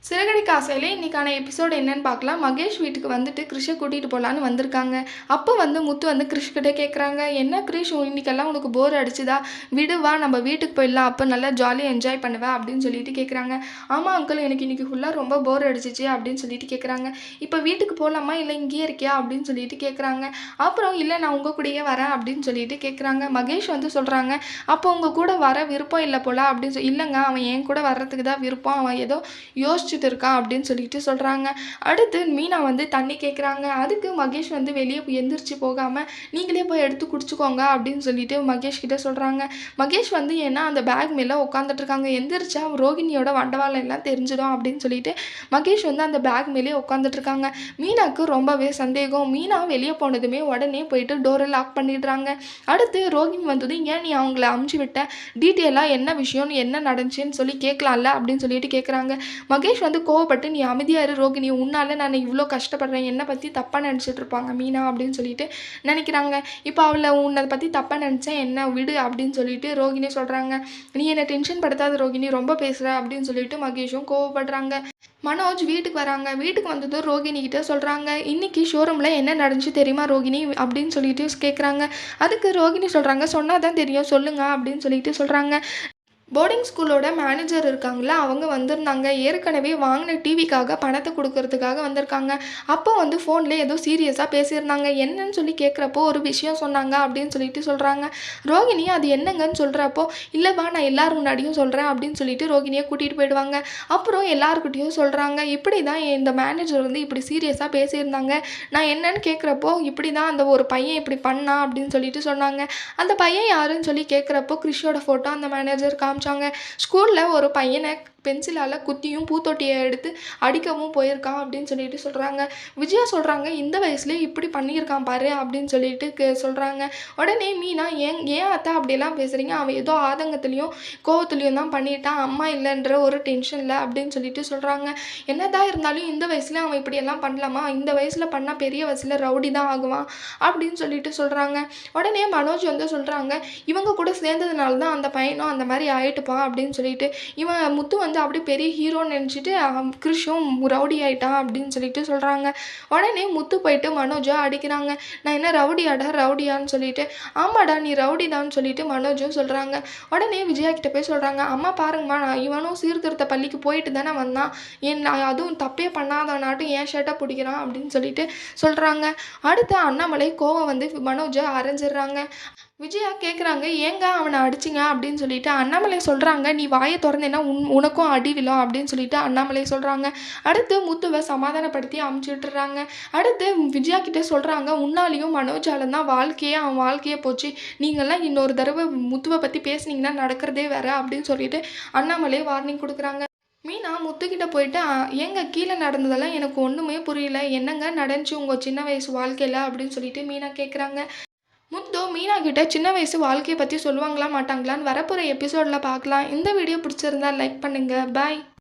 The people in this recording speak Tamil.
சிறகடிக்க ஆசையிலே இன்னைக்கான எபிசோடு என்னன்னு பார்க்கலாம். மகேஷ் வீட்டுக்கு வந்துட்டு கிரிஷை கூட்டிகிட்டு போகலான்னு வந்திருக்காங்க. அப்போ முத்து கிரிஷ் கிட்டே கேட்குறாங்க, என்ன கிரிஷ் இன்னைக்கெல்லாம் உனக்கு போர் அடிச்சுதா? விடுவா, நம்ம வீட்டுக்கு போயிடலாம், அப்போ நல்லா ஜாலியாக என்ஜாய் பண்ணுவேன் அப்படின்னு சொல்லிட்டு கேட்குறாங்க. ஆமாம் அங்கிள், எனக்கு இன்னைக்கு ஃபுல்லாக ரொம்ப போர் அடிச்சிச்சு அப்படின்னு சொல்லிட்டு கேட்குறாங்க. இப்போ வீட்டுக்கு போகலாமா இல்லை இங்கேயே இருக்கியா அப்படின்னு சொல்லிட்டு கேட்குறாங்க. அப்புறம் இல்லை நான் உங்கள் கூடயே வரேன் அப்படின்னு சொல்லிட்டு கேட்குறாங்க. மகேஷ் சொல்கிறாங்க, அப்போ உங்கள் கூட வர விருப்பம் இல்லை போல அப்படின்னு இல்லைங்க, அவன் என் கூட வர்றதுக்கு தான் விருப்பம், அவன் ஏதோ யோசிச்சுட்டு இருக்கான் அப்படின்னு சொல்லிட்டு சொல்கிறாங்க. அடுத்து மீனா தண்ணி கேட்குறாங்க. அதுக்கு மகேஷ் வெளியே எந்திரிச்சு போகாமல் நீங்களே போய் எடுத்து குடிச்சுக்கோங்க அப்படின்னு சொல்லிட்டு மகேஷ் கிட்ட சொல்கிறாங்க. மகேஷ் ஏன்னா அந்த பேக் மேலே உட்காந்துட்டு இருக்காங்க. எந்திரிச்சா ரோகிணியோட வண்டவாளம் எல்லாம் தெரிஞ்சிடும் அப்படின்னு சொல்லிட்டு மகேஷ் அந்த பேக் மேலே உட்காந்துட்டு இருக்காங்க. மீனாவுக்கு ரொம்பவே சந்தேகம். மீனா வெளியே போனதுமே உடனே போயிட்டு டோரை லாக் பண்ணிடுறாங்க. அடுத்து ரோகிணி ஏன் நீ அவங்கள அமுச்சு விட்ட, டீட்டெயிலாக என்ன விஷயம்னு என்ன நடந்துச்சுன்னு சொல்லி கேட்கலாம்ல அப்படின்னு சொல்லிட்டு கேட்குறாங்க. மகேஷ் கோவப்பட்டு, நீ அமைதியாக இரு ரோகிணி, உன்னால நான் இவ்வளோ கஷ்டப்படுறேன், என்னை பற்றி தப்பாக நினச்சிட்டு இருப்பாங்க மீனா அப்படின்னு சொல்லிட்டு நினைக்கிறாங்க. இப்போ அவளை உன்னை பற்றி தப்பாக நினச்சேன், என்ன விடு அப்படின்னு சொல்லிட்டு ரோகிணி சொல்கிறாங்க. நீ என்னை டென்ஷன் படுத்தாத ரோகிணி, ரொம்ப பேசுகிற அப்படின்னு சொல்லிட்டு மகேஷும் கோவப்படுறாங்க. மனோஜ் வீட்டுக்கு வராங்க. வீட்டுக்கு வந்ததும் ரோகிணி கிட்ட சொல்கிறாங்க, இன்னைக்கு ஷோரூமில் என்ன நடந்துச்சு தெரியுமா ரோகிணி அப்படின்னு சொல்லிட்டு கேட்குறாங்க. அதுக்கு ரோகிணி சொல்கிறாங்க, சொன்னால் தான் தெரியும், சொல்லுங்க அப்படின்னு சொல்லிட்டு சொல்கிறாங்க. போர்டிங் ஸ்கூலோட மேனேஜர் இருக்காங்களா, அவங்க வந்திருந்தாங்க. ஏற்கனவே வாங்கின டிவிக்காக பணத்தை கொடுக்கறதுக்காக வந்திருக்காங்க. அப்போ ஃபோனில் ஏதோ சீரியஸாக பேசியிருந்தாங்க. என்னன்னு சொல்லி கேட்குறப்போ ஒரு விஷயம் சொன்னாங்க அப்படின்னு சொல்லிட்டு சொல்கிறாங்க. ரோகிணி அது என்னங்கன்னு சொல்கிறப்போ, இல்லைவா நான் எல்லாரும் முன்னாடியும் சொல்கிறேன் அப்படின்னு சொல்லிட்டு ரோகிணியை கூட்டிகிட்டு போயிடுவாங்க. அப்புறம் எல்லாருக்கிட்டையும் சொல்கிறாங்க, இப்படி தான் இந்த மேனேஜர் இப்படி சீரியஸாக பேசியிருந்தாங்க. நான் என்னன்னு கேட்குறப்போ இப்படி தான் அந்த ஒரு பையன் இப்படி பண்ணா அப்படின்னு சொல்லிட்டு சொன்னாங்க. அந்த பையன் யாருன்னு சொல்லி கேட்குறப்போ கிறிஷோட ஃபோட்டோ அந்த மேனேஜர் காமிச்சாங்க. ஸ்கூலில் ஒரு பையனை பென்சிலால் குத்தியும் பூத்தொட்டியை எடுத்து அடிக்கவும் போயிருக்கான் அப்படின்னு சொல்லிட்டு சொல்கிறாங்க. விஜயா சொல்கிறாங்க, இந்த வயசுலேயே இப்படி பண்ணியிருக்கான் பாரு அப்படின்னு சொல்லிட்டு சொல்கிறாங்க. உடனே மீனா, ஏன் அத்தா அப்படியெல்லாம் பேசுகிறீங்க, அவன் ஏதோ ஆதங்கத்துலேயும் கோவத்துலேயும் தான் பண்ணிட்டான், அம்மா இல்லைன்ற ஒரு டென்ஷனில் அப்படின்னு சொல்லிட்டு சொல்கிறாங்க. என்னதான் இருந்தாலும் இந்த வயசில் அவன் இப்படியெல்லாம் பண்ணலாமா, இந்த வயசில் பண்ணால் பெரிய வயசில் ரவுடி தான் ஆகுவான் அப்படின்னு சொல்லிட்டு சொல்கிறாங்க. உடனே மனோஜ் சொல்கிறாங்க, இவங்க கூட சேர்ந்ததுனால தான் அந்த பையனும் அந்த மாதிரி ஆயிட்டுப்பான் அப்படின்னு சொல்லிட்டு, இவன் முத்து அப்படி பெரிய ஹீரோன்னு நினச்சிட்டு கிறிஷும் ரவுடி ஆயிட்டான் அப்படின்னு சொல்லிட்டு சொல்கிறாங்க. உடனே முத்து போயிட்டு மனோஜை அடிக்கிறாங்க. நான் என்ன ரவுடியான்னு சொல்லிட்டு, ஆமாடா நீ ரவுடி தான் சொல்லிட்டு மனோஜும் சொல்கிறாங்க. உடனே விஜயா கிட்ட போய் சொல்கிறாங்க, அம்மா பாருங்கம்மா, நான் இவனும் சீர்திருத்த பள்ளிக்கு போயிட்டு தானே வந்தான், அதுவும் தப்பே பண்ணாதனாட்டும் ஏன் ஷர்ட்டை பிடிக்கிறான் அப்படின்னு சொல்லிட்டு சொல்கிறாங்க. அடுத்து அண்ணாமலை கோவம் மனோஜை அரைஞ்சிடுறாங்க. விஜயா கேட்குறாங்க, ஏங்க அவனை அடிச்சிங்க அப்படின்னு சொல்லிட்டு. அண்ணாமலை சொல்கிறாங்க, நீ வாயை திறந்தேன்னா உனக்கும் அடி விழும் அப்படின்னு சொல்லிட்டு அண்ணாமலை சொல்கிறாங்க. அடுத்து முத்துவை சமாதானப்படுத்தி அமுச்சு விட்டுறாங்க. அடுத்து விஜயா கிட்டே சொல்கிறாங்க, உன்னாலையும் மனோஜாலம் தான் அவன் வாழ்க்கையே போச்சு, நீங்கள்லாம் இன்னொரு தடவை முத்துவை பற்றி பேசுனீங்கன்னா நடக்கிறதே வேற அப்படின்னு சொல்லிட்டு அண்ணாமலை வார்னிங் கொடுக்குறாங்க. மீனா முத்துக்கிட்ட போயிட்டு, ஏங்க கீழே நடந்ததெல்லாம் எனக்கு ஒன்றுமே புரியல, என்னங்க நடந்துச்சு உங்கள் சின்ன வயசு வாழ்க்கையில் அப்படின்னு சொல்லிட்டு மீனா கேட்குறாங்க. முத்து மீனா கிட்ட சின்ன வயசு வாழ்க்கையை பற்றி சொல்லுவாங்களா மாட்டாங்களான்னு வரப்போகிற எபிசோடில் பார்க்கலாம். இந்த வீடியோ பிடிச்சிருந்தா லைக் பண்ணுங்கள். பாய்.